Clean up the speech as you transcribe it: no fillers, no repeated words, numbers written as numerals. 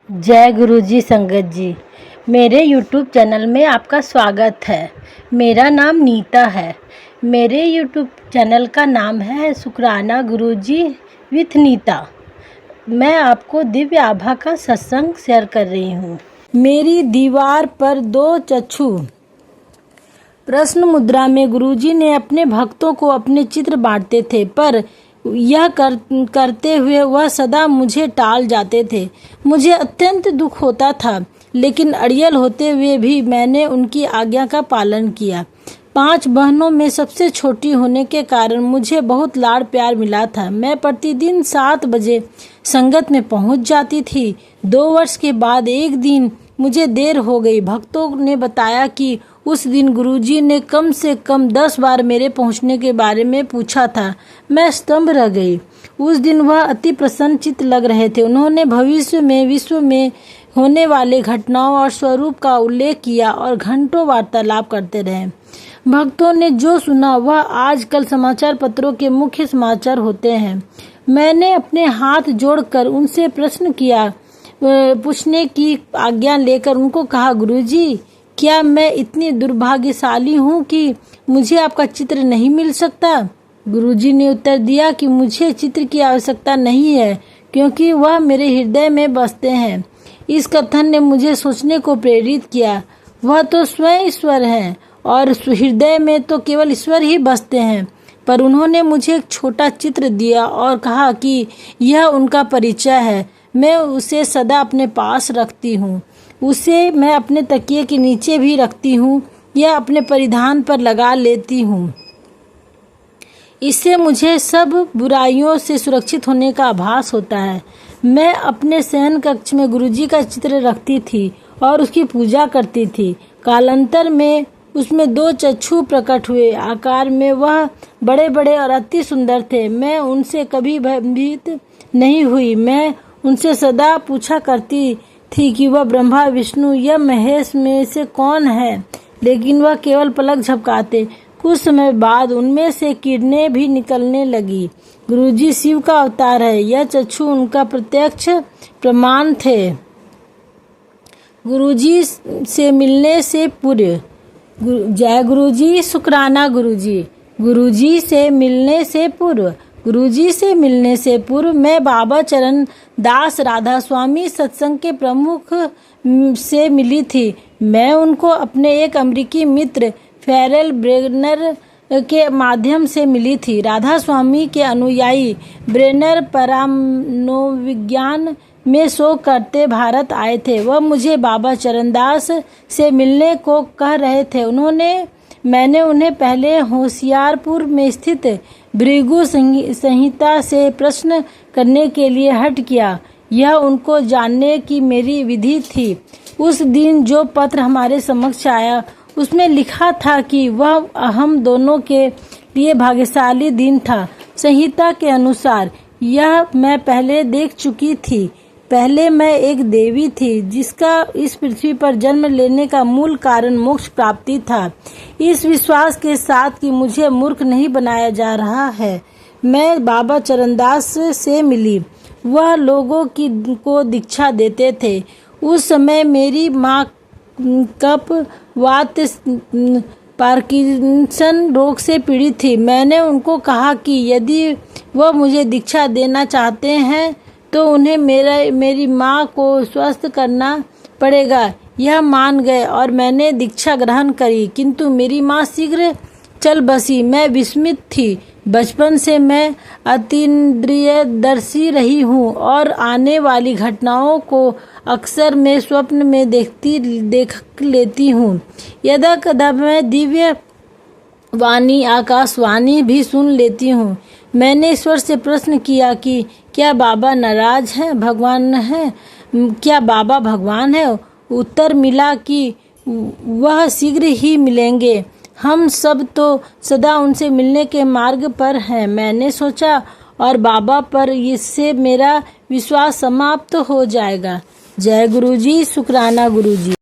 जय गुरु जी संगत जी, मेरे YouTube चैनल में आपका स्वागत है। मेरा नाम नीता है। मेरे YouTube चैनल का नाम है शुक्राना गुरुजी विथ नीता। मैं आपको दिव्य आभा का सत्संग शेयर कर रही हूँ। मेरी दीवार पर 2 चक्षु। प्रश्न मुद्रा में गुरुजी ने अपने भक्तों को अपने चित्र बांटते थे, पर यह करते हुए वह सदा मुझे टाल जाते थे। मुझे अत्यंत दुख होता था, लेकिन अड़ियल होते हुए भी मैंने उनकी आज्ञा का पालन किया। 5 बहनों में सबसे छोटी होने के कारण मुझे बहुत लाड़ प्यार मिला था। मैं प्रतिदिन 7 बजे संगत में पहुंच जाती थी। 2 वर्ष के बाद एक दिन मुझे देर हो गई। भक्तों ने बताया कि उस दिन गुरुजी ने कम से कम 10 बार मेरे पहुंचने के बारे में पूछा था। मैं स्तंभ रह गई। उस दिन वह अति प्रसन्नचित्त लग रहे थे। उन्होंने भविष्य में विश्व में होने वाले घटनाओं और स्वरूप का उल्लेख किया और घंटों वार्तालाप करते रहे। भक्तों ने जो सुना वह आजकल समाचार पत्रों के मुख्य समाचार होते हैं। मैंने अपने हाथ जोड़कर उनसे प्रश्न किया। पूछने की आज्ञा लेकर उनको कहा, गुरुजी, क्या मैं इतनी दुर्भाग्यशाली हूँ कि मुझे आपका चित्र नहीं मिल सकता? गुरुजी ने उत्तर दिया कि मुझे चित्र की आवश्यकता नहीं है, क्योंकि वह मेरे हृदय में बसते हैं। इस कथन ने मुझे सोचने को प्रेरित किया। वह तो स्वयं ईश्वर हैं और हृदय में तो केवल ईश्वर ही बसते हैं। पर उन्होंने मुझे एक छोटा चित्र दिया और कहा कि यह उनका परिचय है। मैं उसे सदा अपने पास रखती हूँ। उसे मैं अपने तकिए के नीचे भी रखती हूँ या अपने परिधान पर लगा लेती हूँ। इससे मुझे सब बुराइयों से सुरक्षित होने का आभास होता है। मैं अपने शयन कक्ष में गुरुजी का चित्र रखती थी और उसकी पूजा करती थी। कालांतर में उसमें 2 चक्षु प्रकट हुए। आकार में वह बड़े बड़े और अति सुंदर थे। मैं उनसे कभी भयभीत नहीं हुई। मैं उनसे सदा पूछा करती थी कि वह ब्रह्मा, विष्णु या महेश में से कौन है, लेकिन वह केवल पलक झपकाते। कुछ समय बाद उनमें से किरणें भी निकलने लगी। गुरुजी शिव का अवतार है। यह चक्षु उनका प्रत्यक्ष प्रमाण थे। गुरुजी से मिलने से पूर्व। जय गुरुजी, शुक्राना गुरुजी। गुरुजी से मिलने से पूर्व। गुरुजी से मिलने से पूर्व मैं बाबा चरण दास राधा स्वामी सत्संग के प्रमुख से मिली थी। मैं उनको अपने एक अमेरिकी मित्र फेरल ब्रेनर के माध्यम से मिली थी। राधा स्वामी के अनुयायी ब्रेनर परामनोविज्ञान में शोध करते भारत आए थे। वह मुझे बाबा चरणदास से मिलने को कह रहे थे। मैंने उन्हें पहले होशियारपुर में स्थित भृगु संहिता से प्रश्न करने के लिए हट किया। यह उनको जानने की मेरी विधि थी। उस दिन जो पत्र हमारे समक्ष आया उसमें लिखा था कि वह हम दोनों के लिए भाग्यशाली दिन था। संहिता के अनुसार यह मैं पहले देख चुकी थी। पहले मैं एक देवी थी जिसका इस पृथ्वी पर जन्म लेने का मूल कारण मोक्ष प्राप्ति था। इस विश्वास के साथ कि मुझे मूर्ख नहीं बनाया जा रहा है, मैं बाबा चरणदास से मिली। वह लोगों को दीक्षा देते थे। उस समय मेरी माँ कफ वात पार्किंसन रोग से पीड़ित थी। मैंने उनको कहा कि यदि वह मुझे दीक्षा देना चाहते हैं तो उन्हें मेरी माँ को स्वस्थ करना पड़ेगा। यह मान गए और मैंने दीक्षा ग्रहण करी, किंतु मेरी माँ शीघ्र चल बसी। मैं विस्मित थी। बचपन से मैं अतीन्द्रियदर्शी रही हूँ और आने वाली घटनाओं को अक्सर मैं स्वप्न में देख लेती हूँ। यदा कदा मैं दिव्य वाणी, आकाशवाणी भी सुन लेती हूँ। मैंने ईश्वर से प्रश्न किया कि क्या बाबा नाराज हैं, भगवान है? क्या बाबा भगवान है? उत्तर मिला कि वह शीघ्र ही मिलेंगे। हम सब तो सदा उनसे मिलने के मार्ग पर हैं। मैंने सोचा, और बाबा पर इससे मेरा विश्वास समाप्त हो जाएगा। जय गुरुजी, शुक्राना गुरुजी।